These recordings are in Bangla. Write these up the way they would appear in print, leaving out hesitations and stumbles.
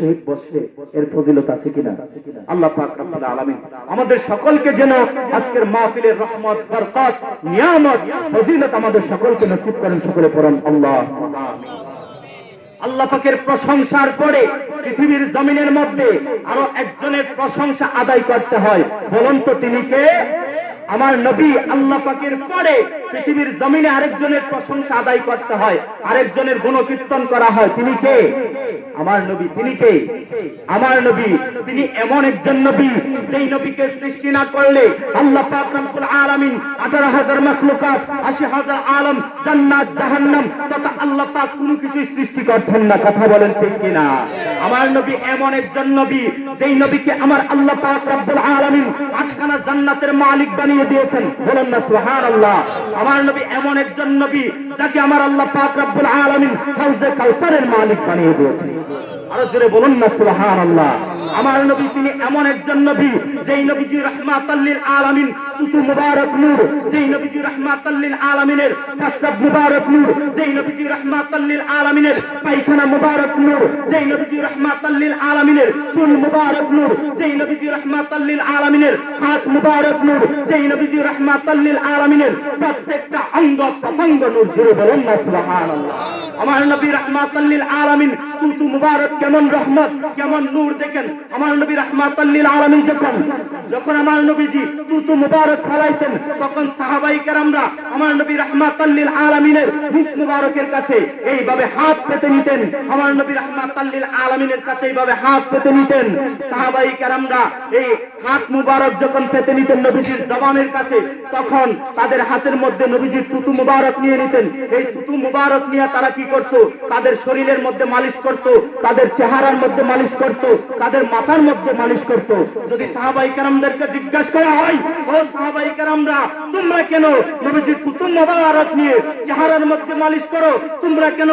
শহীদ বসলে এর ফজিলত আছে কিনা? আল্লাহ পাক রব্বুল আলামিন আমাদের সকলকে যেন আজকের মাহফিলের রহমত, বরকত, নিয়ামত, ফজিলত আমাদের সকলকে নসিব করেন। সকলে পড়েন আল্লাহুম্মা আমিন। আল্লাহ পাকের প্রশংসার পরে পৃথিবীর জমিনের মধ্যে আরো একজনের প্রশংসা আদায় করতে হয়। বলুন তো তিনি কে? আমার নবী। আল্লাহ পাকের পরে পৃথিবীর জমিনে আরেকজনের প্রশংসা আদায় করতে হয়, আরেকজনের গুণকীর্তন করা হয়। তিনি কে? আমার নবী। তিনি কে? আমার নবী। তিনি এমন একজন নবী যেই নবীকে সৃষ্টি না করলে আল্লাহ পাক রব্বুল আলামিন 18,000 মাখলুকাত, 80,000 আলম, জান্নাত, জাহান্নাম তথা আল্লাহ পাক কোনো কিছুই সৃষ্টি করতেন না। কথা বলেন ঠিক কিনা? আমার নবী এমন একজন নবী যেই নবীকে আমার আল্লাহ পাক রব্বুল আলামিন 8খানা জান্নাতের মালিক বানিয়ে দিয়েছেন। বলেন না সুবহানাল্লাহ। আমার নবী এমন একজন নবী যাকে আমার আল্লাহ পাক রব্বুল আলামিন হাউজে কাউসারের মালিক বানিয়ে দিয়েছেন। আরো জোরে বলুন না সুবহানাল্লাহ। আমার নবী তিনি এমন একজন নবী যেই নবীজি রাহমাতাল লিল আলামিন, তুতু মুবারক নূর, যেই নবীজি রাহমাতাল লিল আলামিনের কাসব মুবারক নূর, যেই নবীজি রাহমাতাল লিল আলামিনের পায়খানা মুবারক নূর, যেই নবীজি রাহমাতাল লিল আলামিনের চুল মুবারক নূর, যেই নবীজি রাহমাতাল লিল আলামিনের হাত মুবারক নূর, যেই নবীজি রাহমাতাল লিল আলামিনের প্রত্যেকটা অঙ্গ প্রত্যঙ্গ নূর। জোরে বলুন না সুবহানাল্লাহ। আমার নবী রাহমাতাল লিল আলামিন, তুতু মুবারক কেমন রহমত, কেমন নূর দেখেন। আমার নবী রাহমাতাল লিল আলামিন যখন আমার নবীজি তুতু মুবারক ফলাইতেন তখন সাহাবায়ে কেরামরা আমার নবী রাহমাতাল লিল আলামিনের মুখ মুবারকের কাছে এইভাবে হাত পেতে নিতেন। আমার নবী রাহমাতাল লিল আলামিনের কাছে এইভাবে হাত পেতে নিতেন। সাহাবায়ে কেরামরা এই হাত মুবারক যখন পেতে নিতেন নবীজির জবানের কাছে, তখন তাদের হাতের মধ্যে নবীজির তুতু মুবারক নিয়ে নিতেন। এই তুতু মুবারক নিয়ে তারা কি করত? তাদের শরীরের মধ্যে মালিশ করত, তাদের চেহারার মধ্যে মালিশ করত, তাদের মাথার মধ্যে মালিশ করত। যদি সাহাবায়ে কেরামদেরকে জিজ্ঞাসা করা হয়, ও সাহাবায়ে কেরামরা তোমরা কেন নবীজির তুতু মুবারক নিয়ে চেহারার মধ্যে মালিশ করো? তোমরা কেন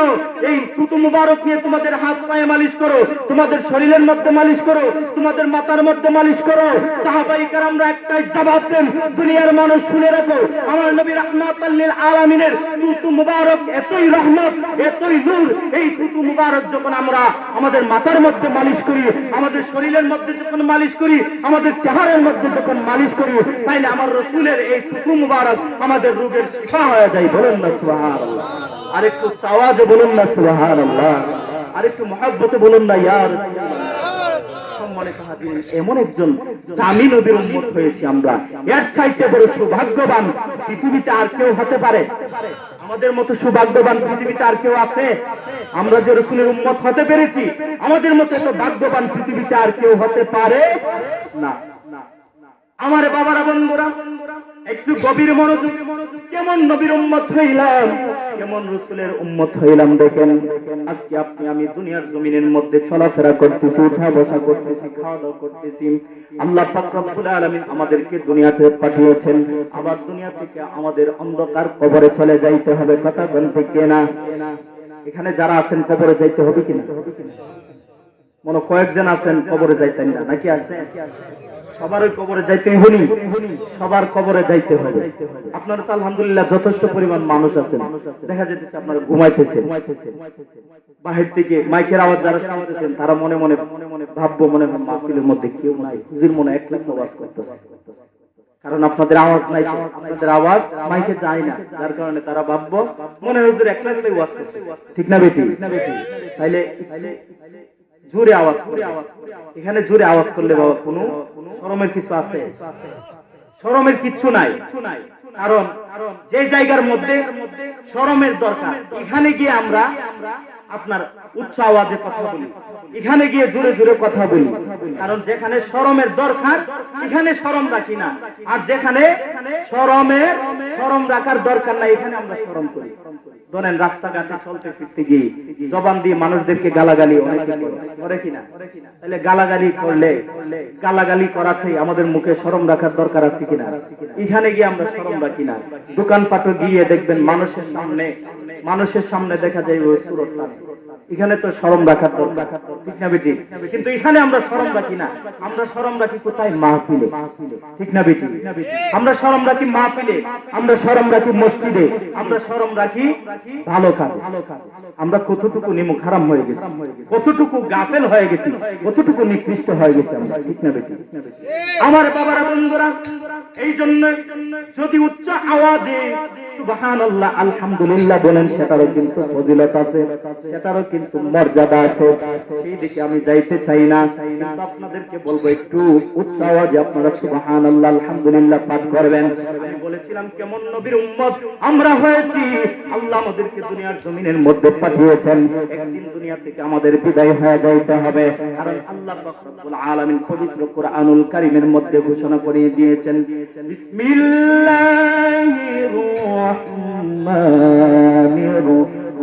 এই তুতু মুবারক নিয়ে তোমাদের হাত পায়ে মালিশ করো, তোমাদের শরীরের মধ্যে মালিশ করো, তোমাদের মাথার মধ্যে মালিশ করো? সাহাবায়ে কেরামরা একটাই জবাব দেন, দুনিয়ার মানুষ শুনে রাখো, আমার নবী রাহমাতাল লিল আলামিনের তুতু মুবারক এতই রহমত, এতই নূর, এই তুতু মুবারক যখন আমরা আমাদের মাথার মধ্যে মালিশ করি, আমাদের শরীরের মধ্যে যখন মালিশ করি, আমাদের চেহারার মধ্যে যখন মালিশ করি, তাইলে আমার রাসূলের এই তুতু মুবারক আমাদের রোগের শিফা হয়ে যায়। বলুন না সুবহানাল্লাহ। আরেকটু আওয়াজে বলুন না সুবহানাল্লাহ। আরেকটু মহব্বতে বলুন না ইয়া রাসূলুল্লাহ। সম্মানিত হাজির, এমন একজন দামি নবীর উম্মত হয়েছি আমরা। এর চাইতে বড় সৌভাগ্যবান পৃথিবীতে আর কেউ হতে পারে? আমাদের মতো সৌভাগ্যবান পৃথিবীতে আর কেউ আছে? আমরা যে রাসূলের উম্মত হতে পেরেছি, আমাদের মতো এত ভাগ্যবান পৃথিবীতে আর কেউ হতে পারে না। আমার বাবারা, বন্ধুরা, একটু গভীর মনোযোগ। কেমন নবীর উম্মত হইলাম, কেমন রাসূলের উম্মত হইলাম দেখেন। আজকে আপনি আমি দুনিয়ার জমিনের মধ্যে চলাফেরা করতেছি, উঠা বসা করতেছি, খাওয়া দাওয়া করতেছি। আল্লাহ পাক রব্বুল আলামিন আমাদেরকে দুনিয়াতে পাঠিয়েছেন, আবার দুনিয়া থেকে আমাদের অন্ধকার কবরে চলে যাইতে হবে। কথা বলতে কে না? এখানে যারা আছেন কবরে যাইতে হবে কিনা? মনে কয়েকজন আছেন কবরে যাইতেন না, নাকি আছে? সবার কবরে যাইতে হনি, সবার কবরে যাইতে হবে। আপনারা তো আলহামদুলিল্লাহ যথেষ্ট পরিমাণ মানুষ আছেন, দেখা যাচ্ছে আপনারা ঘুমাইতেছেন। বাহির থেকে মাইকের আওয়াজ যারা শুনতেছেন তারা মনে মনে ভাববো মনে হয় মাহফিলের মধ্যে কেউ নাই, হুজুর মনে এক লাখ আওয়াজ করতেছে। কারণ আপনাদের আওয়াজ নাই, আপনাদের আওয়াজ মাইকে যায় না, যার কারণে তারা ভাববো মনে হয় হুজুর এক লাখ আওয়াজ করতেছে। ঠিক না বেটি? তাইলে জোরে আওয়াজ করে, এখানে জোরে আওয়াজ করলে বাবা কোনো শরমের কিছু আছে? শরমের কিচ্ছু নাই। কারণ যে জায়গার মধ্যে শরমের দরকার, এখানে গিয়ে আমরা আপনার উচ্চ আওয়াজে কথা বলি, এখানে গিয়ে জোরে জোরে কথা বলি। কারণ যেখানে শরমের দরকার এখানে শরম রাখি না, আর যেখানে শরম রাখার দরকার নাই এখানে আমরা শরম করি। ধরেন রাস্তাঘাটে চলতে ফিরতে গিয়ে জবান দিয়ে মানুষদেরকে গালাগালি অনেকে করে কিনা? তাহলে গালাগালি করলে গালাগালি করাতে আমাদের মুখে শরম রাখার দরকার আছে কিনা? এখানে গিয়ে আমরা শরম রাখি না। দোকানপাটে গিয়ে দেখবেন মানুষের সামনে দেখা যায় ওই সুরতটা এখানে তো শরম রাখার দরকার, ঠিক না বেটি? কিন্তু এখানে আমরা শরম রাখি না, আমরা শরম রাখি কোথায়? মাহফিলে, ঠিক না বেটি? আমরা শরম রাখি মাহফিলে, আমরা শরম রাখি মসজিদে, আমরা শরম রাখি ভালো কাজে। আমরা কতটুকু নিমুখ হারাম হয়ে গেছি, কতটুকু গাফেল হয়ে গেছি, কতটুকু নিকৃষ্ট হয়ে গেছি আমরা, ঠিক না বেটি? আমার বাবারা, বন্ধুরা, এই জন্য যদি উচ্চ আওয়াজে সুবহানাল্লাহ আলহামদুলিল্লাহ বলেন, সেটারও কিন্তু ফজিলত আছে, সেটারও কিন্তু মর্যাদা আছে। সেই দিকে আমি যাইতে চাই না, কিন্তু আপনাদেরকে বলবো একটু উচ্চ আওয়াজে আপনারা সুবহানাল্লাহ আলহামদুলিল্লাহ পাঠ করবেন। আমি বলেছিলাম কেমন নবীর উম্মত আমরা হয়েছি। আল্লাহ আমাদেরকে দুনিয়ার জমিনের মধ্যে পাঠিয়েছেন, একদিন দুনিয়া থেকে আমাদের বিদায় হয়ে যাইতে হবে। কারণ আল্লাহ পাক রব্বুল আলামিন পবিত্র কোরআনুল কারীমের মধ্যে ঘোষণা করে দিয়েছেন, বিসমিল্লাহির রহমানির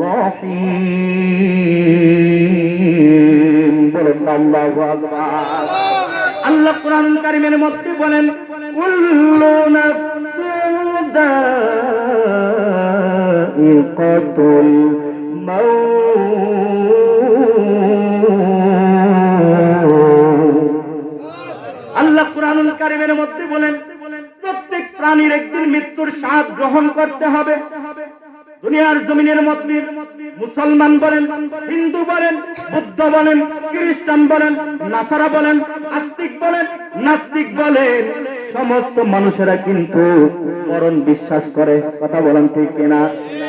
রহিম। বলেন আল্লাহু আকবার। আল্লাহ কোরআনুল কারীমের মধ্যে বলেন, কুল্লু নাফসিন যায়িকাতুল মাউত। আল্লাহ কোরআনুল কারীমের মধ্যে বলেন, প্রত্যেক প্রাণীর একদিন মৃত্যুর স্বাদ গ্রহণ করতে হবে। দুনিয়ার জমিনের মধ্যে মুসলমান বলেন, হিন্দু বলেন, বৌদ্ধ বলেন, খ্রিস্টান বলেন, নাসারা বলেন, আস্তিক বলেন, নাস্তিক বলেন, সমস্ত মানুষেরা কিন্তু মরণ বিশ্বাস করে। কথা বলেন ঠিক কিনা?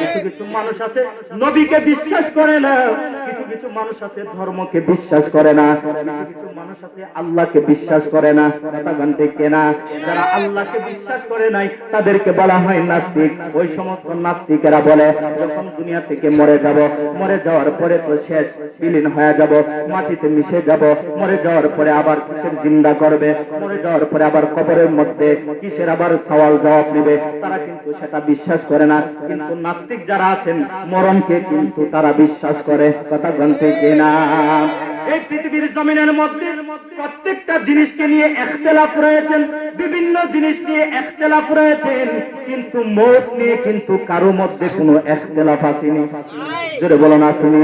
কিছু কিছু মানুষ আছে নবীকে বিশ্বাস করে না, কিছু কিছু মানুষ আছে ধর্মকে বিশ্বাস করে না, কিছু কিছু মানুষ আছে আল্লাহকে বিশ্বাস করে না। কথা বলেন ঠিক কিনা? যারা আল্লাহকে বিশ্বাস করে নাই তাদেরকে বলা হয় নাস্তিক। ওই সমস্ত নাস্তিকেরা বলে, যখন দুনিয়া থেকে মরে যাব, মরে যাওয়ার পরে তো শেষ, বিলীন হয়ে যাব, মাটিতে মিশে যাব, মরে যাওয়ার পরে আবার কিসের জিন্দা করবে, মরে যাওয়ার পরে আবার কবরের মধ্যে কিসের আবার সওয়াল জবাব নেবে, তারা কিন্তু সেটা বিশ্বাস করে না। কিন্তু নাস্তিক যারা আছেন মরণকে কিন্তু তারা বিশ্বাস করে। কথা বলতে কিনা? এই পৃথিবীর জমিনের মধ্যে প্রত্যেকটা জিনিসকে নিয়ে ইখতিলাফ রয়েছেন, বিভিন্ন জিনিস নিয়ে ইখতিলাফ রয়েছেন, কিন্তু মওত নিয়ে কিন্তু কারো মধ্যে কোনো ইখতিলাফ আসেনি। জোরে বলুন, আসেনি?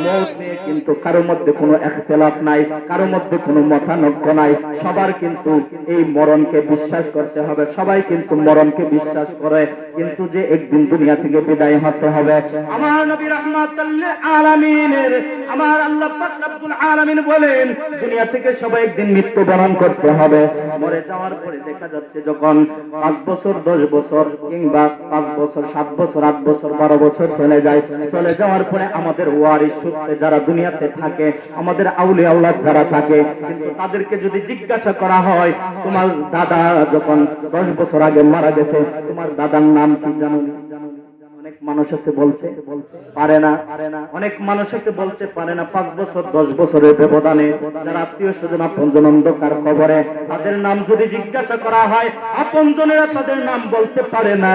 মওত নিয়ে কিন্তু কারো মধ্যে কোনো ইখতিলাফ নাই, কারো মধ্যে কোনো মতানৈক্য নাই। সবার কিন্তু এই মরণকে বিশ্বাস করতে হবে, সবাই কিন্তু মরণকে বিশ্বাস করে, কিন্তু যে একদিন দুনিয়া থেকে বিদায় হতে হবে। আমার নবী রাহমাতুল লিল আলামিনের আমার আল্লাহ পাক রব্বুল আলামিন বলেন, দুনিয়া থেকে সবাই একদিন মৃত্যুবরণ করতে হবে। মরে যাওয়ার পরে দেখা যাচ্ছে যখন 5 বছর 10 বছর কিংবা 5 বছর 7 বছর 8 বছর 12 বছর চলে যায়, চলে যাওয়ার পরে আমাদের ওয়ারিস সূত্রে যারা দুনিয়াতে থাকে, আমাদের আউলিয়া আওলাদ যারা থাকে, কিন্তু তাদেরকে যদি জিজ্ঞাসা করা হয়, তোমার দাদা যখন 10 বছর আগে মারা গেছে, তোমার দাদার নাম কি জানো? অনেক মানুষ আছে বলতে পারে না, অনেক মানুষ আছে বলতে পারে না। 5 বছর 10 বছরের ব্যবধানে যারা আত্মীয় স্বজন আপনজন অন্ধকার কবরে, তাদের নাম যদি জিজ্ঞাসা করা হয়, আপনজনেরা তাদের নাম বলতে পারে না,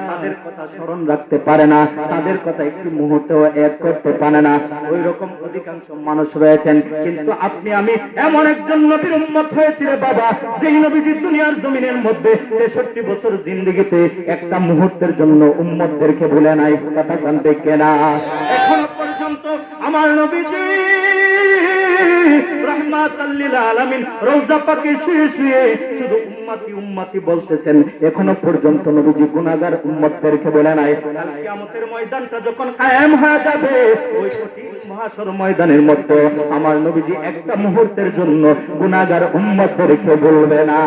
তাদের কথা স্মরণ রাখতে পারে না, তাদের কথা একটু মুহূর্তেও এক করতে পারে না। ওই রকম অধিকাংশ মানুষ রয়েছেন। কিন্তু আপনি আমি এমন একজন নবীর উম্মত হয়েছিল বাবা, যেই নবীজি দুনিয়ার জমিনের মধ্যে 63 বছর জিন্দেগিতে একটা মুহূর্তের জন্য উম্মতদেরকে ভুলে নাই। কথা জানতে কেনা? এখনো পর্যন্ত আমার নবীজি রাহমাতুল লিল আলামিন রওজা পাকে শুয়ে শুয়ে শুধু উম্মতি উম্মতি বলতেছেন। এখনো পর্যন্ত নবীজি গুনাহগার উম্মতদেরকে বলে নাই। কাল কিয়ামতের ময়দানটা যখন কায়েম হয়ে যাবে, ওই কঠিন মহাশর ময়দানের মধ্যে আমার নবীজি একটা মুহূর্তের জন্য গুনাহগার উম্মতদেরকে বলবে না।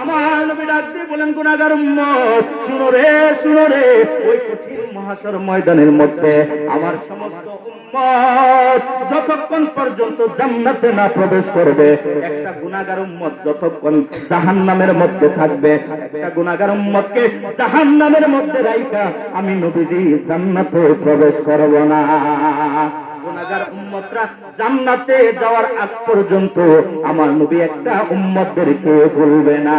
আমার নবী ডাক দিয়ে বলেন, গুনাহগার উম্মত শুনো রে, শুনো রে, ওই কঠিন মহাশর ময়দানের মধ্যে আমার সমস্ত উম্মত যতক্ষণ পর্যন্ত জান্নাতে না প্রবেশ করবে, একটা গুনাহগার উম্মত যতক্ষণ জাহান্নামের মধ্যে থাকবে, একটা গুনাহগার উম্মতকে জাহান্নামের মধ্যে রাইখা আমি নবীজি জান্নাতে প্রবেশ করব না। গুনাহগার উম্মতরা জান্নাতে যাওয়ার আগ পর্যন্ত আমার নবী একটা উম্মতদেরকে ভুলবে না।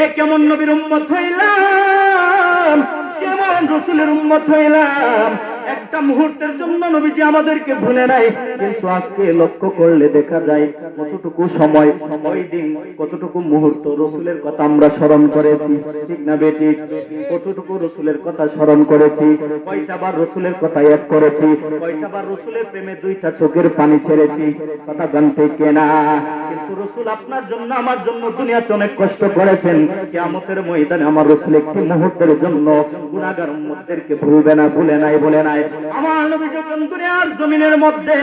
এ কেমন নবীর উম্মত হইলাম, কেমন রাসূলের উম্মত হইলাম, একটা মুহূর্তের জন্য নবীজি আমাদেরকে ভুলে নাই। কিন্তু আজকে লক্ষ্য করলে দেখা যায় কতটুকু সময়, ওই দিন কতটুকু মুহূর্ত রসুলের কথা আমরা স্মরণ করেছি, ঠিক না বেটি? কতটুকু রসুলের কথা স্মরণ করেছি, কয়টা বার রসুলের কথা এক করেছি, কয়টা বার রসুলের প্রেমে দুইটা চোখের পানি ছেড়েছি, কথা জানতে কেনা। কিন্তু রসুল আপনার জন্য আমার জন্য দুনিয়াতে অনেক কষ্ট করেছেন। কিয়ামতের ময়দানে আমার রসুল একটি মুহূর্তের জন্য গুনাহগার উম্মতদেরকে ভুলবে না, ভুলে নাই, বলে নাই। আমার নবী যখন দুনিয়ার জমিনের মধ্যে,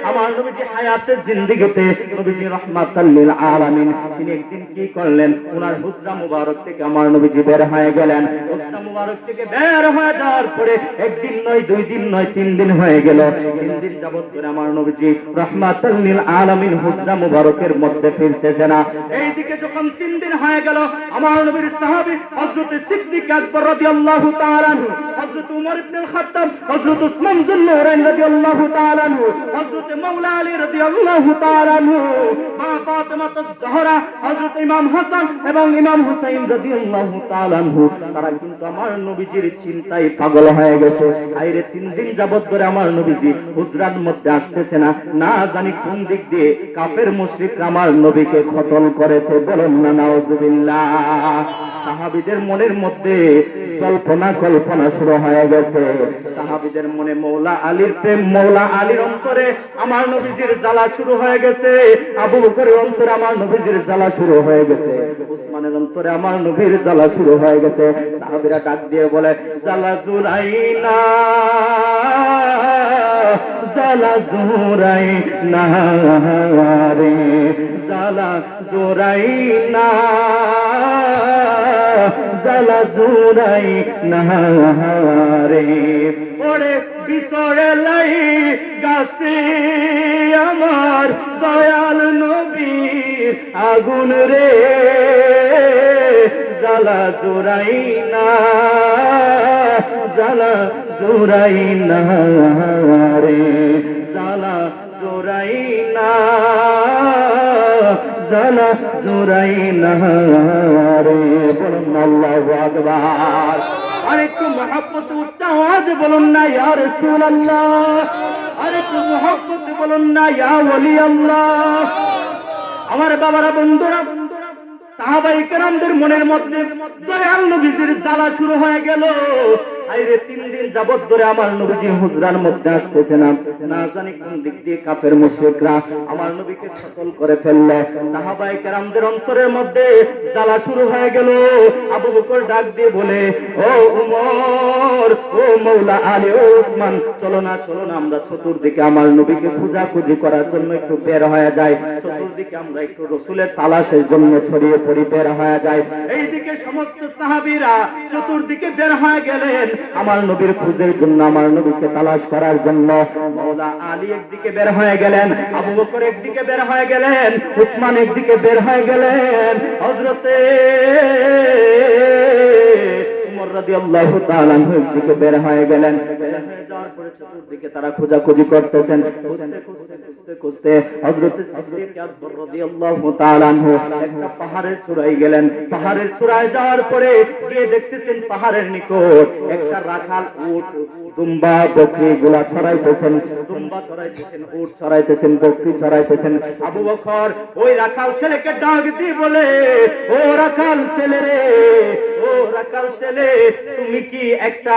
আমার নবীজি হায়াতে জিন্দেগিতে নবীজি রাহমাতাল লিল আলামিন, তিনি একদিন কি করলেন, ওনার হুজরা মুবারক থেকে আমার নবীজি বের হয়ে গেলেন। হুজরা মুবারক থেকে বের হয়ে যাওয়ার পরে একদিন নয়, দুই দিন নয়, 3 দিন হয়ে গেল। 3 দিন যাবত করে আমার নবীজি রাহমাতাল লিল আলামিন হুজরা মুবারকের মধ্যে ফিরতেছে না। এইদিকে যখন 3 দিন হয়ে গেল, আমার নবীর সাহাবী হযরত সিদ্দিক আকবর রাদিয়াল্লাহু তাআলা আনহু, হযরত উমর ইবনে খাত্তাব, হযরত উসমান যুন্নুরাইন রাদিয়াল্লাহু তাআলা আনহু, হযরত মাওলা আলী রাদিয়াল্লাহু তাআলা আনহু, মা ফাতেমা আয-জোহরা, হযরত ইমাম হাসান এবং ইমাম হুসাইন রাদিয়াল্লাহু তাআলা আনহু, তারা কিন্তু আমার নবীজির চিন্তায় পাগল হয়ে গেছে। আইরে 3 দিন যাবত ধরে আমার নবীজি হুজরার মধ্যে আসতেছে না, না জানি কোন দিক দিয়ে কাফের মুশরিকরা আমার নবীকে কতল করেছে। বলুন না নাউজুবিল্লাহ। সাহাবীদের মনের মধ্যে কল্পনা কল্পনা শুরু হয়ে গেছে। সাহাবীদের মনে মৌলা আলীর প্রেম, মৌলা আলীর অন্তরে আমার নবীজির জ্বালা শুরু হয়ে গেছে। আবু বকরের অন্তরে আমার নবীজির জ্বালা শুরু হয়ে গেছে। উসমানের অন্তরে আমার নবীর জ্বালা শুরু হয়ে গেছে। সাহাবীরা ডাক দিয়ে বলে, জ্বালা জুরাইনা, জ্বালা জুরাইনা রে, জ্বালা জুরাইনা, জ্বালা জুরাইনা রে। ওরে ভিতরে লাই গাছে আমার দয়াল নবীর আগুন রে, জ্বালা জুরাইনা, জ্বালা জুরাইনা রে, জ্বালা জুরাইনা, জ্বালা জুরাইনা রে। বলুন আল্লাহু আকবার। আরেকটু মহব্বত উচ্চ আওয়াজ বলুন না ইয়া রাসূলুল্লাহ। আরেকটু মহব্বত বলুন না ইয়া ওলি আল্লাহ। আমার বাবারা, বন্ধুরা, সাহাবায়ে কেরামদের মনের মধ্যে দয়াল নবীজির জ্বালা শুরু হয়ে গেল। আইরে 3 দিন যাবত ধরে আমার নবীজি হুজরার মধ্যে আসতেছে না, না জানি কোন দিক দিয়ে কাফের মুশরিকরা আমার নবীকে কতল করে ফেললো। সাহাবায়ে কেরামদের অন্তরের মধ্যে জ্বালা শুরু হয়ে গেল। আবু বকর ডাক দিয়ে বলে, ও উমর, ও মাওলা আলী, ও উসমান, চলো না, চলো না, আমরা চতুর্দিকে আমার নবীকে খোঁজাখুঁজি করার জন্য একটু বের হয়ে যাই। চতুর্দিকে আমরা একটু রসুলের তালাশের জন্য ছড়িয়ে পড়ি, বের হয়ে যাই। এইদিকে সমস্ত সাহাবীরা চতুর্দিকে বের হয়ে গেলেন আমার নবীর খোঁজের জন্য, আমার নবীকে তালাশ করার জন্য। মাওলা আলী একদিকে বের হয়ে গেলেন, আবু বকর একদিকে বের হয়ে গেলেন, উসমান একদিকে বের হয়ে গেলেন, হযরতে উমর রাদিয়াল্লাহু তাআলা আনহু একদিকে বের হয়ে গেলেন। বের হয়ে যাওয়ার পরে চতুর্দিকে তারা খোঁজাখুঁজি করতেছেন। খুঁজতে খুঁজতে খুঁজতে খুঁজতে হযরতে সিদ্দিক আকবর রাদিয়াল্লাহু তাআলা আনহু একটা পাহাড়ের চূড়ায় গেলেন। পাহাড়ের চূড়ায় যাওয়ার পরে গিয়ে দেখতেছেন পাহাড়ের নিকট একটা রাখাল উট, দুম্বা, বকরি গুলা ছড়াইতেছেন। দুম্বা ছড়াইতেছেন, উট ছড়াইতেছেন, বকরি ছড়াইতেছেন। আবু বকর ওই রাখাল ছেলেকে ডাক দিয়ে বলে, ও রাখাল ছেলে রে, ও রাখাল ছেলে, তুমি কি একটা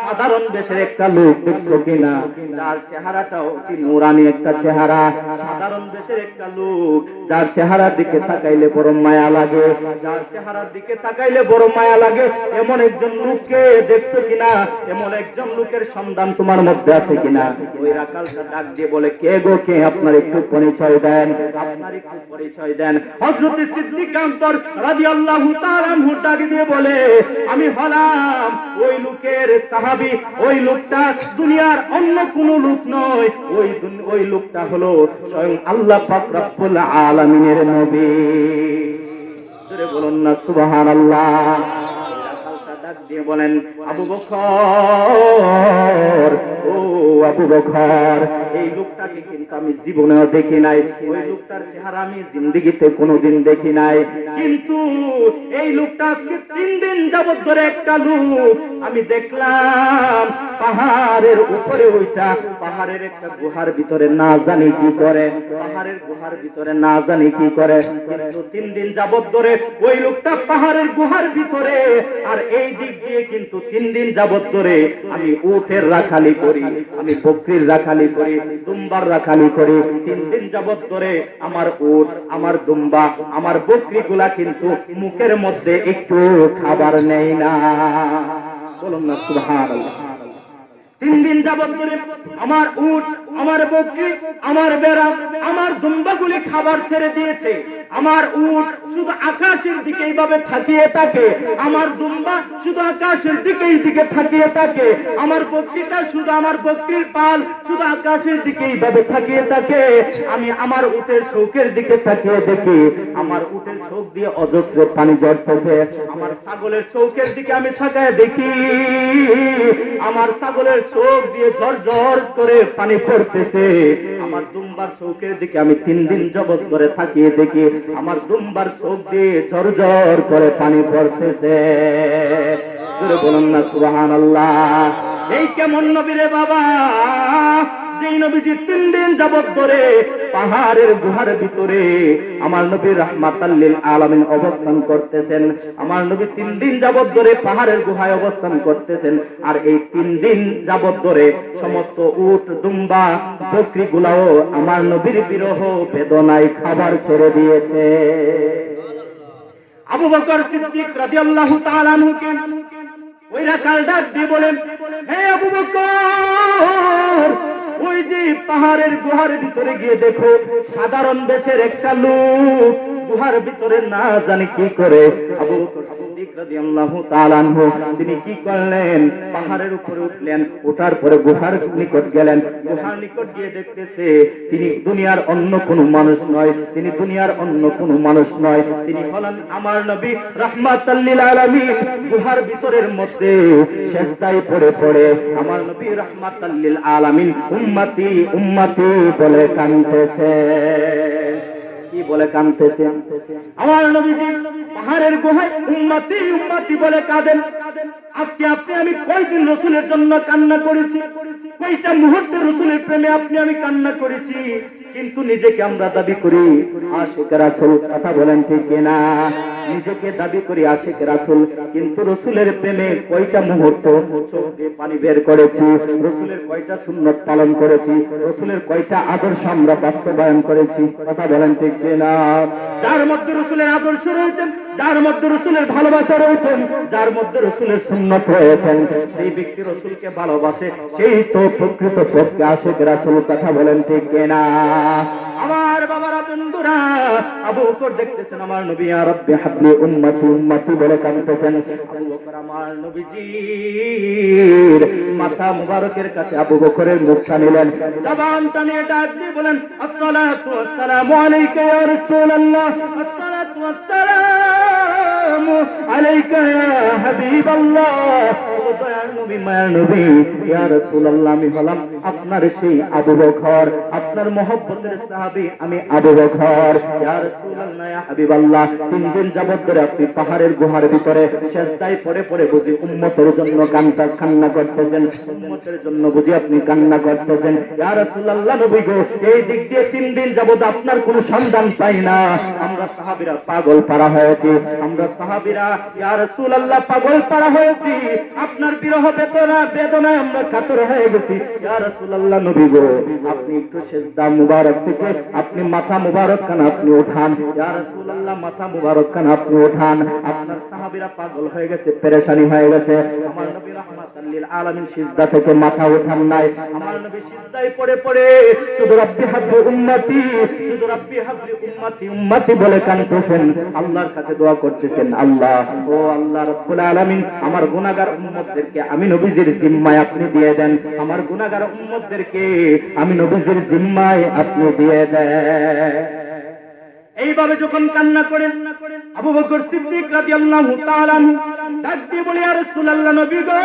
সাধারণ দেশের একটা লোক দেখছো কিনা? যার চেহারাটা অতি নূরানি একটা চেহারা, সাধারণ দেশের একটা লোক, যার চেহারার দিকে তাকাইলে বড় মায়া লাগে, যার চেহারার দিকে তাকাইলে বড় মায়া লাগে, এমন একজন লোককে দেখছো কিনা? এমন একজন লোকের সন্ধান তোমার মধ্যে আছে কিনা? ওই রাখালটা ডাক দিয়ে বলে, কে গো, কে? আপনার একটু পরিচয় দেন, আপনার একটু পরিচয় দেন। হযরত সিদ্দিক আকবর রাদিয়াল্লাহু তাআলা আনহু ডাক দিয়ে বলে, আমি হলাম ওই লোকের সাহাবী। ওই লোকটা দুনিয়ার অন্য কোন লোক নয়, ওই লোকটা হলো স্বয়ং আল্লাহ পাক রব্বুল আলামিনের নবী। জোরে বলুন না সুবহানাল্লাহ। ডাক দিয়ে বলেন, আবু বকর, ও আবু বকর, এই লোকটাকে কিন্তু আমি জীবনেও দেখি নাই, ওই লোকটার চেহারা আমি জিন্দেগিতে কোনোদিন দেখি নাই, কিন্তু এই লোকটা আজকে 3 দিন যাবত ধরে একটা লোক আমি দেখলাম পাহাড়ের উপরে ওইটা, পাহাড়ের একটা গুহার ভিতরে না জানি কি করে, পাহাড়ের গুহার ভিতরে না জানি কি করে, কিন্তু 3 দিন যাবত ধরে ওই লোকটা পাহাড়ের গুহার ভিতরে, আর এই দিক দিয়ে কিন্তু 3 দিন যাবত ধরে আমি উটের রাখালি করি, আমি বকরির রাখালি করি, দুম্বার রাখালি করি। 3 দিন যাবত ধরে আমার উট, আমার দুম্বা, আমার বকরিগুলা কিন্তু মুখের মধ্যে একটু খাবার নেই না। বলুন না সুবহানাল্লাহ। 3 দিন যাবত ধরে আমার উট, আমার বকরি, আমার বেড়া, আমার দুম্বাগুলি খাবার ছেড়ে দিয়েছে। আমার উট শুধু আকাশের দিকে এইভাবে তাকিয়ে থাকে, আমার দুম্বা শুধু আকাশের দিকে তাকিয়ে থাকে, আমার বকরিটা শুধু, আমার বকরির পাল শুধু আকাশের দিকে এইভাবে তাকিয়ে থাকে। আমি আমার উটের চোখের দিকে তাকিয়ে দেখি আমার উটের চোখ দিয়ে অজস্র পানি ঝরতেছে। আমার ছাগলের চোখের দিকে আমি তাকায় দেখি আমার ছাগলের চোখ দিয়ে ঝরঝর করে পানি পড়তেছে। আমার দুম্বার চোখের দিকে আমি 3 দিন যাবত ধরে তাকিয়ে দেখি আমার দুম্বার চোখ দিয়ে ঝরঝর করে পানি পড়তেছে। বলুন না সুবহানাল্লাহ। এই কেমন নবী রে বাবা, যেই নবীজি 3 দিন যাবত ধরে পাহাড়ের গুহার ভিতরে আমার নবী রাহমাতাল লিল আলামিন অবস্থান করতেছেন। আমার নবী 3 দিন যাবত ধরে পাহাড়ের গুহায় অবস্থান করতেছেন, আর এই 3 দিন যাবত ধরে সমস্ত উট, দুম্বা, বকরিগুলাও আমার নবীর বিরহ বেদনায় খাবার ছেড়ে দিয়েছে। আবু বকর সিদ্দিক রাদিয়াল্লাহু তাআলা আনহুকে ওই রাখাল ডাক দিয়ে বলেন, হে আবু বকর, ওই যে পাহাড়ের গুহার ভিতরে গিয়ে দেখো সাধারণ দেশের একটা লোক গুহার ভিতরে না জানি কি করে। আবু বকর সিদ্দিক রাদিয়াল্লাহু তাআলা আনহু তিনি কি করলেন, পাহাড়ের উপরে উঠলেন, ওঠার পরে গুহার নিকট গেলেন। গুহার নিকট গিয়ে দেখতেছে তিনি দুনিয়ার অন্য কোনো মানুষ নয়, তিনি দুনিয়ার অন্য কোনো মানুষ নয়, তিনি হলেন আমার নবী রাহমাতাল লিল আলামিন। গুহার ভিতরের মধ্যে সিজদায় পড়ে পড়ে আমার নবী রাহমাতাল লিল আলামিন উম্মতি উম্মতি বলে কাঁদতেছে। কি বলে কাঁদতেছে? আমার নবীজি পাহাড়ের গুহায় উম্মতি উম্মতি বলে কাঁদেন। আজকে আপনি আমি কয়দিন রাসূলের জন্য কান্না করেছি, কয়টা মুহূর্তে রাসূলের প্রেমে আপনি আমি কান্না করেছি, কিন্তু নিজেকে আমরা দাবি করি আশিক রাসূল। কথা বলেন ঠিক কিনা? নিজেকে দাবি করি আশিক রাসূল, কিন্তু রাসূলের প্রেমে কয়টা মুহূর্ত চোখ দিয়ে পানি বের করেছি, রাসূলের কয়টা সুন্নাত পালন করেছি, রাসূলের কয়টা আদর্শ আমরা বাস্তবায়ন করেছি। কথা বলেন ঠিক কিনা? যার মধ্যে রাসূলের আদর্শ রয়েছে, যার মধ্যে রাসূলের ভালোবাসা রয়েছে, যার মধ্যে রাসূলের সুন্নাত রয়েছে, সেই ব্যক্তি রাসূলকে ভালোবাসে, সেই তো প্রকৃত পক্ষে আশিক রাসূল। কথা বলেন ঠিক কিনা? আমার বাবারা, বন্ধুরা, আবু বকর দেখতেছেন আমার নবী ইয়া রাব্বি হাবলি উম্মতি উম্মতি বলে কাঁদতেছেন। আবু বকর আমার নবীজির মাথা মুবারকের কাছে আবু বকরের মুখটা নিলেন, জবানটা নিয়ে ডাক দিয়ে বলেন, আসসালাতু ওয়াসসালামু আলাইকা ইয়া রাসূলুল্লাহ, আসসালাতু ওয়াসসালামু আলাইকা ইয়া হাবিবাল্লাহ। ও দয়ার নবী, মায়ার নবী, ইয়া রাসূলুল্লাহ, আমি হলাম আপনার সেই আবু বকর, আপনার মহব্বতের সাহাবী আমি আবু বকর। ইয়া রাসূলুল্লাহ, ইয়া হাবিবাল্লাহ, 3 দিন যাবত ধরে আপনি পাহাড়ের গুহার ভিতরে সিজদায় পড়ে পড়ে বুঝি উম্মতের জন্য কান্না করতেছেন, উম্মতের জন্য বুঝি আপনি কান্না করতেছেন। ইয়া রাসূলুল্লাহ নবী গো, এই দিক দিয়ে 3 দিন যাবত আপনার কোনো সন্ধান পাই না। আমরা সাহাবীরা পাগল পারা হয়েছি, আমরা সাহাবীরা ইয়া রাসূলুল্লাহ পাগল পারা হয়েছি, আপনার বিরহ বেদনায় আমরা কাতর হয়ে গেছি। ইয়া রাসূলুল্লাহ নবী গো, আপনি একটু সিজদা মুবারক থেকে আপনি মাথা মুবারক খান আপনি উঠান। ইয়া রাসূলুল্লাহ, মাথা মুবারক খান আপনি উঠান। আপনার সাহাবীরা পাগল হয়ে গেছে, পেরেশানি হয়ে গেছে। আমার নবী রাহমাতাল লিল আলামিন সিজদা থেকে মাথা উঠান নাই, আমার নবী সিজদায় পড়ে পড়ে শুধু রাব্বি হাবলি উম্মতি, শুধু রাব্বি হাবলি উম্মতি উম্মতি বলে কাঁদতেছেন, আল্লাহর কাছে দোয়া করতেছেন, আল্লাহ, ও আল্লাহ রাব্বুল আলামিন, আমার গুনাহগার উম্মতদেরকে আমি নবীজির জিম্মায় আপনি দিয়ে দেন, আমার গুনাহগার উম্মতদেরকে আমি নবীজির জিম্মায় আপনি দিয়ে দেন। এইভাবে যখন কান্না করেন আবু বকর সিদ্দিক রাদিয়াল্লাহু তাআলা ডাক দিয়ে বলে, ইয়া রাসূলুল্লাহ, নবী গো,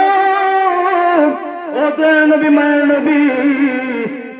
ও দয়ার নবী, মায়ের নবী,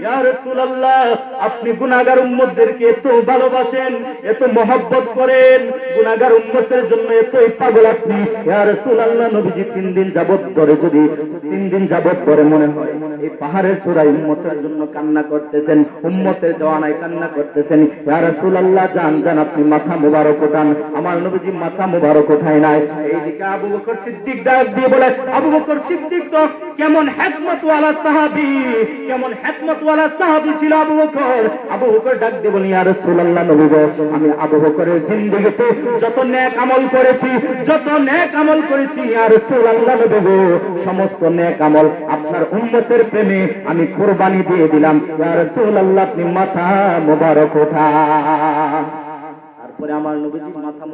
ইয়া রাসূলুল্লাহ, আপনি গুনাহগার উম্মতদেরকে এত ভালোবাসেন, এত মহব্বত করেন, গুনাহগার উম্মতের জন্য এতই পাগল আপনি। ইয়া রাসূলুল্লাহ, নবীজি 3 দিন যাবত ধরে মনে হয় এই পাহাড়ের চূড়ায় উম্মতের জন্য কান্না করতেছেন, উম্মতের দেওয়ানায় কান্না করতেছেন। ইয়া রাসূলুল্লাহ, জান আপনি মাথা মুবারক ওঠান। আমার নবীজি মাথা মুবারক ওঠায় নাই। এইদিকে আবু বকর সিদ্দিক ডাক দিয়ে বলে, আবু বকর সিদ্দিক তো কেমন হিকমতওয়ালা সাহাবী, কেমন হিকমতওয়ালা সাহাবী ছিল আবু বকর। আবু বকর ডাক দিয়ে বলে, ইয়া রাসূলুল্লাহ, নবী গো, আমি আবু বকরের জিন্দেগিতে যত নেক আমল করেছি ইয়া রাসূলুল্লাহ, নবী গো, সমস্ত নেক আমল আপনার উম্মতের প্রেমে আমি কুরবানি দিয়ে দিলাম। ইয়া রাসূলুল্লাহ, আপনি মাথা মুবারক ওঠান। তারপরে আমার নবীজি মাথা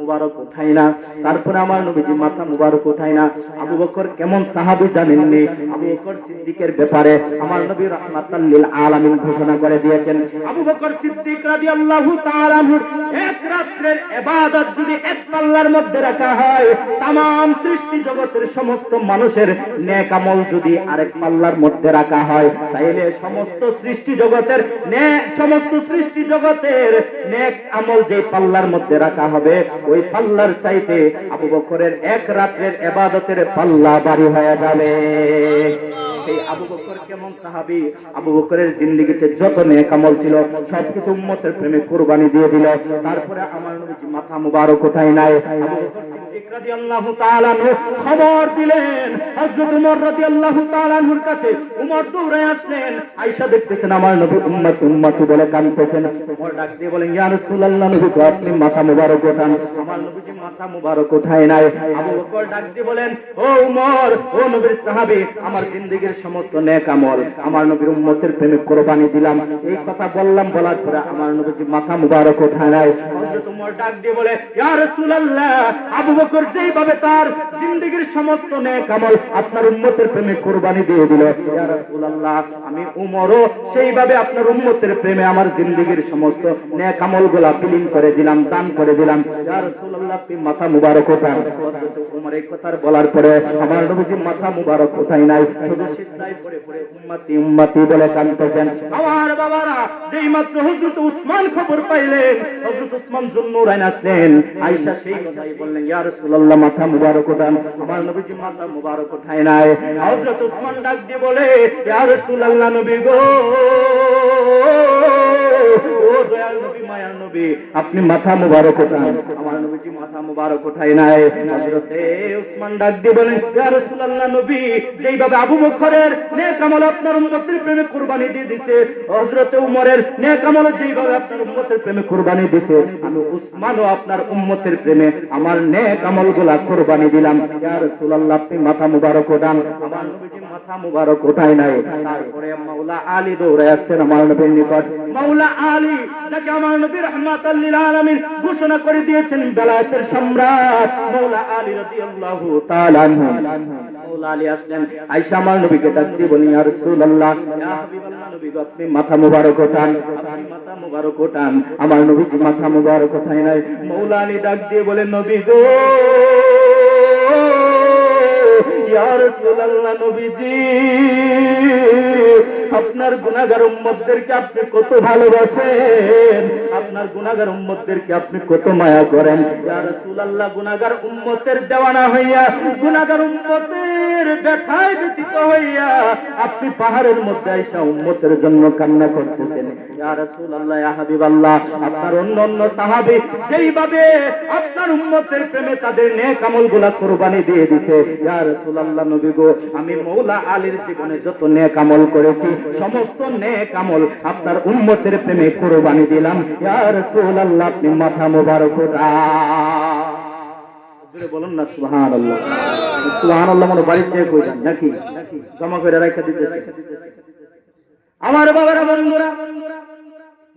মুবারক ওঠায় না। আবু বকর কেমন সাহাবী জানেননি? আবু বকর সিদ্দিকের ব্যাপারে আমার নবী রাহমাতাল লিল আলামিন ঘোষণা করে দিয়েছেন, আবু বকর সিদ্দিক রাদিয়াল্লাহু তাআলা এক রাত্রের ইবাদত যদি এক পাল্লার মধ্যে রাখা হয়, तमाम সৃষ্টি জগতের সমস্ত মানুষের নেক আমল যদি আরেক পাল্লার মধ্যে রাখা হয়, তাইলে সমস্ত সৃষ্টি জগতের নেক আমল যে পাল্লার মধ্যে রাখা হবে, ওই পাল্লার চাইতে আবু বকরের এক রাতের ইবাদতের পাল্লা ভারী হয়ে যাবে। সেই আবু বকর কেমন সাহাবী? আবু বকরের জিন্দেগিতে যত নেক আমল ছিল সবকিছু উম্মতের প্রেমে কুরবানি দিয়ে দিল। তারপরে আমার নবীজি মাথা মুবারক ওঠায় নাই। আবু বকর সিদ্দিক রাদিয়াল্লাহু তাআলা খবর দিলেন হযরত ওমর রাদিয়াল্লাহু তাআলা এর কাছে। ওমর দৌড়ে আসলেন, আয়েশা দেখতেছেন আমার নবী উম্মত বলে কাঁদতেছেন। ওমর ডাক দিয়ে বলেন, ইয়া রাসূলুল্লাহ, নবী গো, আপনি মাথা মুবারক ওঠান। আমার নবীজি মাথা মুবারক ওঠায় নাই। আবু বকর ডাক দিয়ে বলেন, ও ওমর, ও নবীর সাহাবী, আমার জিন্দেগির সমস্ত নেক আমল আমার নবীর উম্মতের প্রেমে কুরবানি দিলাম। এই কথা বলার পরে আমার নবীজি মাথা মুবারক ওঠায় নাই। হযরত ওমর ডাক দিয়ে বলে, ইয়া রাসূলুল্লাহ, আবু বকর যেইভাবে তার জিন্দেগির সমস্ত নেক আমল আপনার উম্মতের প্রেমে কুরবানি দিয়ে দিল, ইয়া রাসূলুল্লাহ, আমি ওমরও সেইভাবে আপনার উম্মতের প্রেমে আমার জিন্দেগির সমস্ত নেক আমলগুলো বিলীন করে দিলাম, দান করে দিলাম। ইয়া রাসূলুল্লাহ, আপনি মাথা মুবারক ওঠান। হযরত ওমর এই কথা বলার পরে আমার নবীজি মাথা মুবারক ওঠায় নাই, শুধু সিজদায় পড়ে উম্মতি বলে কাঁদতেছেন। আমার বাবারা, যেই মাত্র হযরত উসমান খবর পাইলেন, হযরত উসমান যুন্নুরাইন আসলেন, আয়েশা সেই কথাই বললেন, ইয়া রাসূলুল্লাহ, মাথা মুবারক ওঠান। আমার নবীজি মাথা মুবারক ওঠায় নাই। হযরত উসমান ডাক দিয়ে বলে, ইয়া রাসূলুল্লাহ, নবী গো, ও দয়াল নবী, মায়ার নবী, আপনি মাথা মুবারক ওঠান। আমার নবীজি মাথা মুবারক ওঠায় নাই। হযরতে উসমান ডাক দিয়ে বলেন, ইয়া রাসূলুল্লাহ, নবী যেইভাবে আবু বকরের নেক আমল আপনার উম্মতের প্রেমে কুরবানি দিয়ে দিয়েছে, হযরতে উমরের নেক আমল যেইভাবে আপনার উম্মতের প্রেমে কুরবানি দিয়েছে, আমি উসমানও আপনার উম্মতের প্রেমে আমার নেক আমলগুলা কুরবানি দিলাম। ইয়া রাসূলুল্লাহ, আপনি মাথা মুবারক ওঠান। আমার নবীজি মাথা মুবারক ওঠায় নাই। তারপরে মাওলা আলী দৌড়ে আসছেন আমার নবীর নিকট। মাওলা আলী, যাকে আমার নবী রাহমাতাল লিল আলামিন ঘোষণা করে দিয়েছেন বেলায়েতের সম্রাট, মাওলা আলী রাদিয়াল্লাহু তাআলা আনহু। মাওলা আলী আসলেন, আয়েশা আমার নবীকে ডাক দিয়ে বলেন, ইয়া রাসূলুল্লাহ, ইয়া হাবিবাল্লাহ, নবী গো, আপনি মাথা মুবারক ওঠান, আপনি মাথা মুবারক ওঠান। আমার নবীজি মাথা মুবারক ওঠায় নাই। মাওলা আলী ডাক দিয়ে বলেন, নবী গো, ইয়া রাসূলুল্লাহ, নবীজি আপনার গুনাহগার উম্মতদেরকে আপনি কত ভালোবাসেন, আপনার গুনাহগার উম্মতদেরকে আপনি কত মায়া করেন। ইয়া রাসূলুল্লাহ, গুনাহগার উম্মতের দেওয়ানা হইয়া, গুনাহগার উম্মতের ব্যথায় ব্যথিত হইয়া আপনি পাহাড়ের মধ্যে আইসা উম্মতের জন্য কান্না করতেছেন। ইয়া রাসূলুল্লাহ, ইয়া হাবিবাল্লাহ, আপনার অন্য সাহাবী যেইভাবে আপনার উম্মতের প্রেমে তাদের নেক আমলগুলা কুরবানি দিয়ে দিয়েছে, ইয়া রাসূলুল্লাহ, নবী গো, আমি মাওলা আলীর জীবনে যত নেক আমল করেছি সমস্ত নেক আমল আপনার উম্মতের প্রেমে কুরবানি দিলাম। ইয়া রাসূলুল্লাহ, আপনি মাথা মুবারক ওঠান। জোরে বলুন না সুবহানাল্লাহ। সুবহানাল্লাহ মনে বাড়ি থেকে কইছেন নাকি? জমা করে রাখা দিতেছে। আমার বাবারা, বন্ধুরা,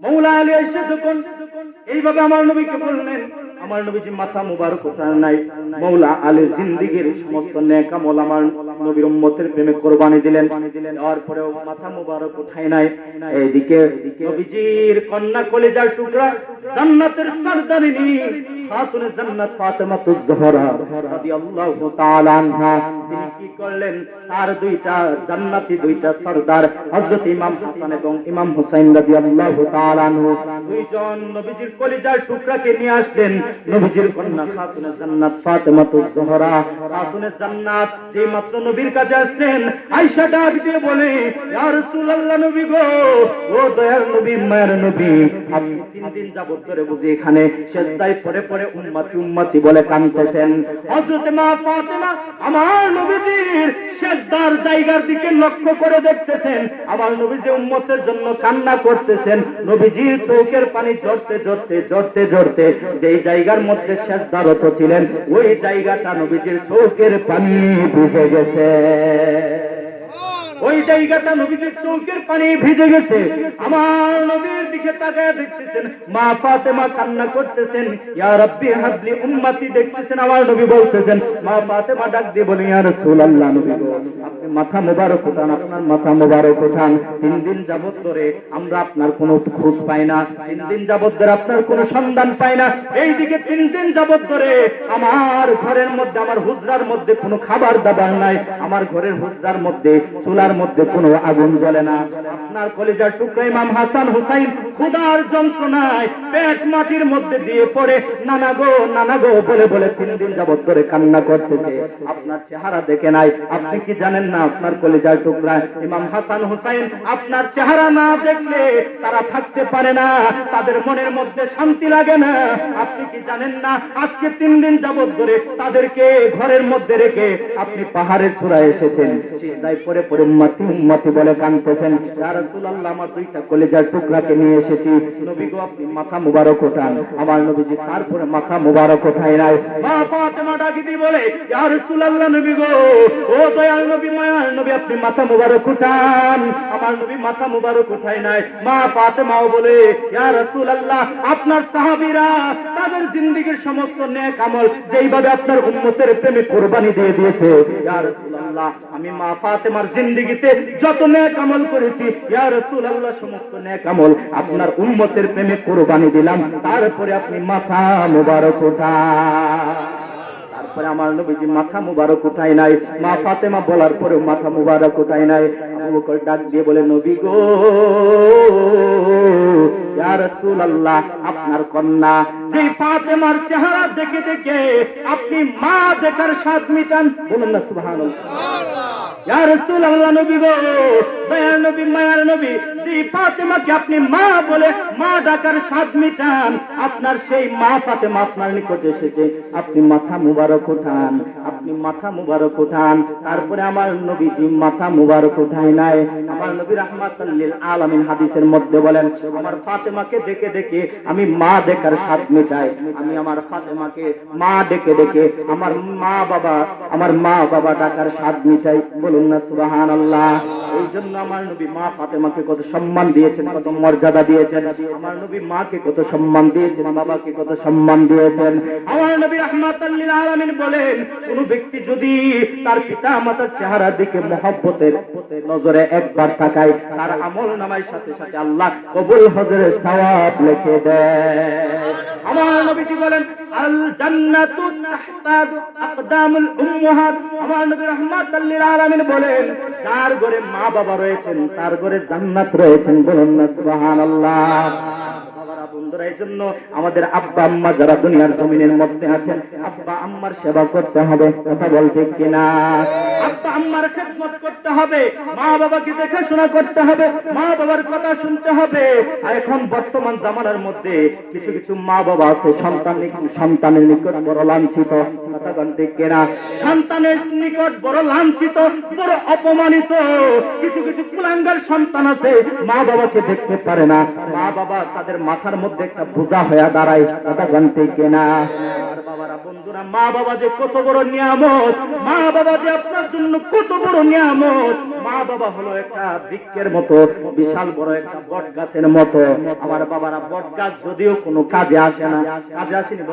মাওলা আলী এসে যখন এইভাবে আমার নবীকে বললেন, আমার নবীজি মাথা মুবারক উঠান নাই। মওলা আলী জিন্দেগীর সমস্ত নেক আমল আমার নবীর উম্মতের প্রেমে কুরবানি দিলেন, দেওয়ার পরেও মাথা মুবারক উঠায় নাই। এইদিকে নবীজির কন্যা কলিজার টুকরা জান্নাতের সরদারিনী খাতুনে জান্নাত ফাতেমাতুজ জোহরা রাদিয়াল্লাহু তাআলা আনহা, তিনি কি করলেন, তার দুইটা জান্নাতি দুইটা সরদার হযরত ইমাম হাসান এবং ইমাম হুসাইন রাদিয়াল্লাহু তাআলা আনহু, দুইজন নবীজির কলিজার টুকরাকে নিয়ে আসলেন। নবীজির কন্যা খাতুনে জান্নাত ফাতেমাতুজ জোহরা খাতুনে জান্নাত যে মাত্র নবীর কাছে আসলেন, আয়েশা ডাক দিয়ে বলে, ইয়া রাসূলুল্লাহ, নবী গো, ও দয়ার নবী, মায়ের নবী, আপনি 3 দিন যাবত ধরে বুঝি এখানে সেজদায় পড়ে পড়ে উম্মতি উম্মতি বলে কাঁদতেছেন। হযরত মা ফাতেমা আমার নবীজির সেজদার জায়গার দিকে লক্ষ্য করে দেখতেছেন, আমার নবীজি উম্মতের জন্য কান্না করতেছেন। নবীজির চোখের পানি ঝরতে ঝরতে ঝরতে ঝরতে যেই জায়গার মধ্যে সেজদারত ছিলেন, ওই জায়গাটা নবীজির চোখের পানি ভিজে গেছে। ওই জায়গাটা নবীজির চোখের পানি ভিজে গেছে। আমার নবীর দিকে তাকায় দেখতেছেন, মা ফাতেমা কান্না করতেছেন, ইয়া রাব্বি হাবলি উম্মতি দেখতেছেন। আমার নবী বলতেছেন, মা ফাতেমা ডাক দিয়ে বলেন, ইয়া রাসূলুল্লাহ, নবী গো, আপনি মাথা মোবারক উঠান, আপনার মাথা মোবারক উঠান। 3 দিন যাবত ধরে আমরা আপনার কোনো খোঁজ পাই না, 3 দিন যাবত ধরে আপনার কোনো সন্ধান পাই না। এইদিকে 3 দিন যাবত ধরে আমার ঘরের মধ্যে, আমার হুজরার মধ্যে কোনো খাবার দাবার নাই, আমার ঘরের হুজরার মধ্যে চুলার মধ্যে কোনো আগুন জ্বলে না। আপনার কলিজার টুকরা ইমাম হাসান হুসাইন ক্ষুধার যন্ত্রণায় পেট মাটির মধ্যে দিয়ে পড়ে নানা গো বলে বলে 3 দিন যাবত ধরে কান্না করতেছে। আপনার চেহারা দেখে নাই। আপনি কি জানেন না, আপনার কলিজার টুকরা ইমাম হাসান হুসাইন আপনার চেহারা না দেখলে তারা থাকতে পারে না, তাদের মনের মধ্যে শান্তি লাগে না। আপনি কি জানেন না, আজকে 3 দিন যাবত ধরে তাদেরকে ঘরের মধ্যে রেখে আপনি পাহাড়ের চূড়ায় এসেছেন, সিজদায় পড়ে পড়ে উম্মতি উম্মতি বলে কাঁদতেছেন। ইয়া রাসূলুল্লাহ, আমার দুইটা কলিজার টুকরাকে নিয়ে এসেছি, নবী গো, আপনি মাথা মুবারক ওঠান। আমার নবীজি তারপরে মাথা মুবারক ওঠায় নাই। মা ফাতেমা ডাকি দিয়ে বলে, ইয়া রাসূলুল্লাহ, নবী গো, ও দয়াল নবী, মায়ার নবী, আপনি মাথা মুবারক উঠান। আমার নবী মাথা মুবারক উঠায় নাই। মা ফাতেমাও বলে, ইয়া রাসূলুল্লাহ, আপনার সাহাবীরা তাদের জিন্দেগীর সমস্ত নেক আমল যেইভাবে আপনার উম্মতের প্রেমে কুরবানি দিয়ে দিয়েছে, ইয়া রাসূলুল্লাহ, আমি মা ফাতেমার জিন্দেগীতে যত নেক আমল করেছি, ইয়া রাসূলুল্লাহ, সমস্ত নেক আমল আপনার উম্মতের প্রেমে কুরবানি দিলাম। তারপরে আপনি মাথা মুবারক উঠান। তারপরে আমার নবীজি মাথা মুবারক উঠায় নাই। মা ফাতেমা বলার পরেও মাথা মুবারক উঠায় নাই। আবু বকর ডাক দিয়ে বলে, নবী গো, ইয়া রাসূলুল্লাহ, আপনার কন্যা যে ফাতেমার চেহারা দেখে দেখে আপনি মা দেখার স্বাদ মিটান। বলুন না সুবহানাল্লাহ। ইয়া রাসূলুল্লাহ, নবী গো, দয়ার নবী, মায়ার নবী, যে ফাতেমাকে আপনি মা বলে মা ডাকার স্বাদ মিটান, আপনার সেই মা ফাতেমা আপনার নিকটে এসেছে, আপনি মাথা মুবারক উঠান, আপনি মাথা মুবারক উঠান। তারপরে আমার নবীজি মাথা মুবারক উঠায় নাই। আমার নবী রাহমাতাল লিল আলামিন হাদিসের মধ্যে বলেন, আমার ফাতেমাকে দেখে দেখে আমি মা দেখার স্বাদ মিটাই। আমি আমার ফাতেমাকে মা ডেকে ডেকে আমার মা বাবা ডাকার স্বাদ মিটাই। বলুন না সুবহানাল্লাহ। এই জন্য আমার নবী মা ফাতেমাকে কত সম্মান দিয়েছেন, কত মর্যাদা দিয়েছেন। আমার নবী মাকে কত সম্মান দিয়েছেন, বাবাকে কত সম্মান দিয়েছেন। আমার নবী রাহমাতাল লিল আলামিন বলেন, কোন ব্যক্তি যদি তার পিতা মাতার চেহারার দিকে মহব্বতের নজরে একবার তাকায়, তার আমল নামায় সাথে সাথে আল্লাহ কবুল হজরের সওয়াব লিখে দেয়। আমার নবীজি বলেন, আল জান্নাতু তাহতা আকদামুল উম্মাহাত। আমার নবী রাহমাতাল লিল আলামিন বলেন, যার ঘরে মা বাবা রয়েছেন তার ঘরে জান্নাত রয়েছেন। বলুন না সুবহানাল্লাহ। বন্ধুরা, এই জন্য আমাদের আব্বা আম্মা যারা দুনিয়ার জমিনের মধ্যে আছেন, আব্বা আম্মার সেবা করতে হবে। কথা বল ঠিক কিনা? আব্বা আম্মার খেদমত করতে হবে, মা বাবাকে দেখাশোনা করতে হবে, মা বাবার কথা শুনতে হবে। আর এখন বর্তমান জামানার মধ্যে কিছু কিছু মা বাবা আছে সন্তানের নিকট বড় লাঞ্ছিত। কথা বল ঠিক কিনা? সন্তানের নিকট বড় লাঞ্ছিত, বড় অপমানিত। কিছু কিছু কুলাঙ্গার সন্তান আছে, মা বাবাকে দেখতে পারে না, মা বাবা তাদের মাথার মধ্যে একটা বোঝা হয়ে দাঁড়ায়। কথা বল ঠিক কিনা? বাবারা, বন্ধুরা, মা বাবা যে কত বড় নিয়ামত, মা বাবা যে আপনার জন্য কত বড় নিয়ামত। মা বাবা হলো একটা বৃক্ষের মতো, বিশাল বড় একটা বট গাছের মতো। আমার বাবারা, বট গাছ যদিও কোনো কাজে আসে না, কাজে আসেনি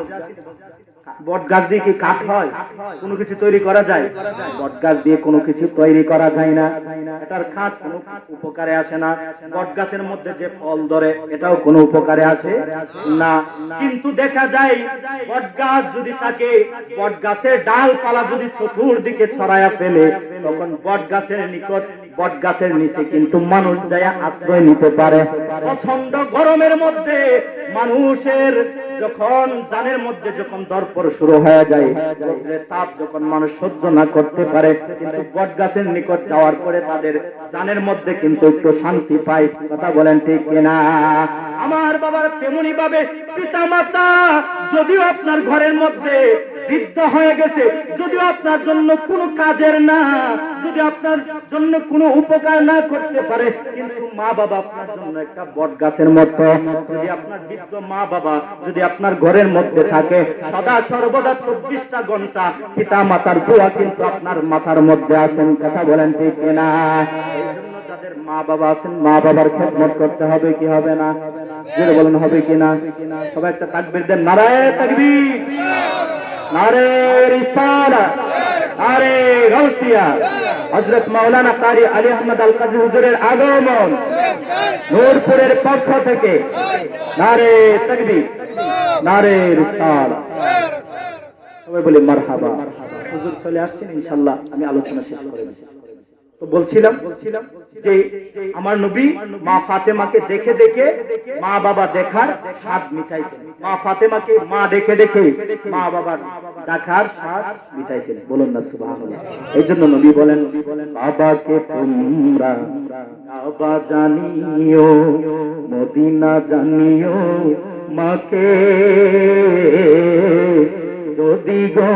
বট গাছ দিয়ে কি কাঠ হয়? কোনো কিছু তৈরি করা যায়? বট গাছ দিয়ে কোনো কিছু তৈরি করা যায় না। এটার কাঠ কোনো উপকারে আসে না। বট গাছের মধ্যে যে ফল ধরে এটাও কোনো উপকারে আসে না। কিন্তু দেখা যায় বট গাছ যদি থাকে, বট গাছের ডালপালা যদি চতুর্দিকে ছড়ায়া ফেলে, তখন বট গাছের নিকট, বট গাছের নিচে কিন্তু মানুষ যায় আশ্রয় নিতে পারে। প্রচন্ড গরমের মধ্যে মানুষের যখন জানের মধ্যে যখন দরপর শুরু হয়ে যায়, তাপ যখন মানুষ সহ্য না করতে পারে, কিন্তু বট গাছের নিকট যাওয়ার পরে তাদের জানের মধ্যে কিন্তু একটু শান্তি পায়। কথা বলেন ঠিক কিনা? আমার বাবার তেমনি ভাবে পিতা মাতা যদিও আপনার ঘরের মধ্যে বৃদ্ধ হয়ে গেছে, যদিও আপনার জন্য কোনো কাজের না, যদি আপনার জন্য কোনো উপকার না করতে পারে, কিন্তু মা বাবা আপনার জন্য একটা বট গাছের মতো। যদি আপনার বৃদ্ধ মা বাবা যদি আপনার ঘরের মধ্যে থাকে, সদা সর্বদা 24টা ঘন্টা পিতা মাতার দোয়া কিন্তু আপনার মাথার মধ্যে আছেন। কথা বলেন ঠিক কিনা? এই জন্য যাদের মা বাবা আছেন, মা বাবার খেদমত করতে হবে কি হবে না? যদি বলেন হবে কিনা? সবাই একটা তাকবীর দেন, নারায়ে তাকবীর, নারে রিসালাত, নারে গাউসিয়া। হযরত মাওলানা কারি আলী আহমদ আল কাদরি হুজুরের আগমন নূরপুরের পক্ষ থেকে নারে তাকবীর, নারে রিসালাত। সবাই বলি মারহাবা। হুজুর চলে আসছেন, ইনশাআল্লাহ আমি আলোচনা শেষ করে দেব। তো বলছিলাম যে আমার নবী মা ফাতেমাকে দেখে দেখে মা বাবা দেখার স্বাদ মিটাইতেন। মা ফাতেমাকে মা দেখে দেখে মা বাবার দেখার স্বাদ মিটাইতেন। বলুন না সুবহানাল্লাহ। এই জন্য নবী বলেন, বাবাকে তোমরা কাবা জানিও, মদিনা জানিও, মাকে যদি গো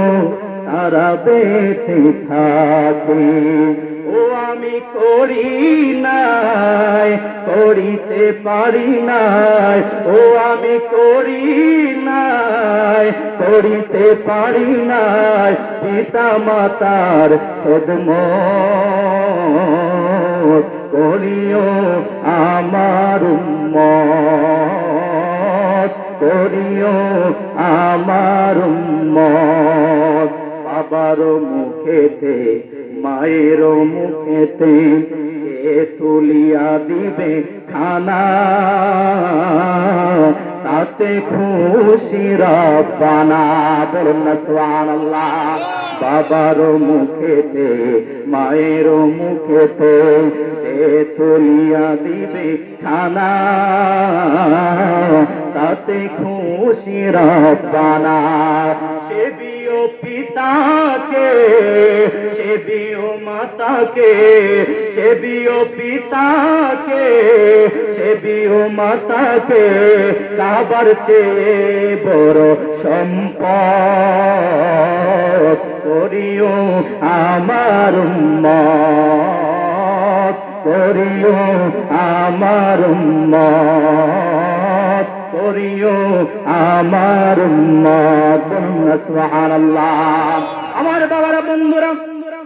তারা বেঁচে থাকে। ও আমি করি নাই, করিতে পারি নাই, ও আমি করি নাই, করিতে পারি নাই পিতা মাতার খেদমত। করিও আমার উম্মত, করিও আমার উম্মত। বাবার মুখেতে মায়ের মুখেতে যে তুলিয়া দিবে খানা, তাতে খুশি রব্বানা। বলুন না সুবহানাল্লাহ। বাবার মুখেতে মায়ের মুখেতে যে তুলিয়া দিবে খানা, তাতে খুশি রব্বানা। সেবিও পিতাকে, সেবিও মাতাকে, সেবিও পিতাকে, সেবিও মাতাকে, কাবার চেয়ে বড় সম্পদ। করিও আমার উম্মত, করিও আমার উম্মত, করিও আমার উম্মত। সুবহানাল্লাহ। আমার বাবারা, বন্ধুরা,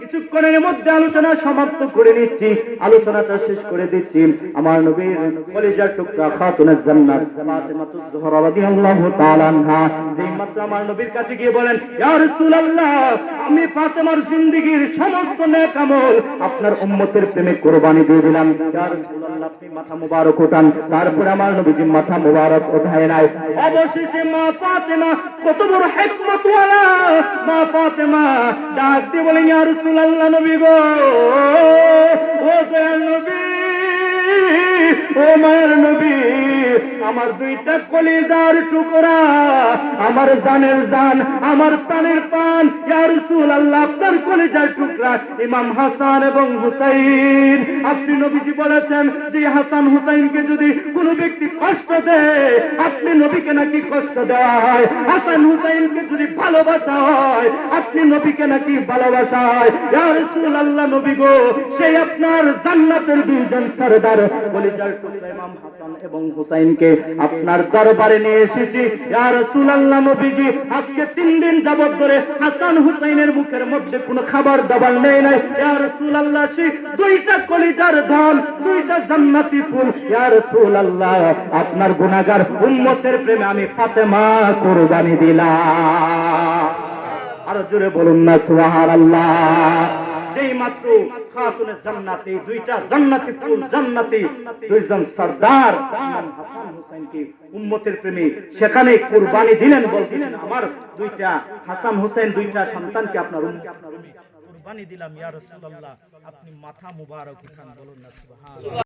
কিছুক্ষণের মধ্যে আলোচনা সমাপ্ত করে নিচ্ছি, আলোচনাটা শেষ করে দিচ্ছি। আমার নবীর কলিজার টুকরা খাতুনে জান্নাত ফাতেমাতুজ জোহরা রাদিয়াল্লাহু তাআলা আনহা যেই মাত্র আমার নবীর কাছে গিয়ে বলেন, ইয়া রাসূলুল্লাহ, আমি ফাতেমার জিন্দেগীর সমস্ত নেক আমল আপনার উম্মতের প্রেমে কুরবানি দিয়ে দিলাম। ইয়া রাসূলুল্লাহ, আপনি মাথা মুবারক ওঠান। তারপরে আমার নবীজি মাথা মুবারক ওঠায় নাই। অবশেষে মা ফাতেমা, কত বড় হিকমত ওয়ালা মা ফাতেমা, ডাক দিয়ে বলেন, ইয়া রাসূলুল্লাহ, নবী গো, ও দয়াল নবী, ও মায়ের নবী, আমার দুইটা কলিজার টুকরা, আমার জানের জান, আমার প্রাণের প্রাণ, ইয়া রাসূলুল্লাহ, আপনার কলিজার টুকরা ইমাম হাসান এবং হুসাইন। আপনি নবীজি বলেছেন যে হাসান হুসাইনকে যদি কোনো ব্যক্তি কষ্ট দেয়, আপনি নবীকে নাকি কষ্ট দেওয়া হয়। হাসান হুসাইনকে যদি ভালোবাসা হয়, আপনি নবীকে নাকি ভালোবাসা হয়। ইয়া রাসূলুল্লাহ, নবী গো, সেই আপনার জান্নাতের দুইজন সরদার কলিজার টুকরা ইমাম হাসান এবং হুসাইনকে আপনার দরবারে নিয়ে এসেছি ইয়া রাসূলুল্লাহ নবীজি আজকে 3 দিন যাবত ধরে হাসান হুসাইনের মুখের মধ্যে কোনো খাবার দাবার নেই নাই ইয়া রাসূলুল্লাহ সেই দুইটা কলিজার ধন দুইটা জান্নাতি ফুল ইয়া রাসূলুল্লাহ আপনার গুনাহগার উম্মতের প্রেমে আমি ফাতেমা কুরবানি দিলাম আর জোরে বলুন না সুবহানাল্লাহ যেই মাত্র খাতুনে জান্নাতি দুইটা জান্নাতি ফুল জান্নাতি দুইজন সরদার ইমাম হাসান হুসাইনকে উম্মতের প্রেমে সেখানে কুরবানি দিলেন বলতেছেন আমার দুইটা হাসান হুসাইন দুইটা সন্তানকে আপনার কুরবানি দিলাম ইয়া রাসূলুল্লাহ আপনি মাথা মুবারক উঠান বলুন না সুবহানাল্লাহ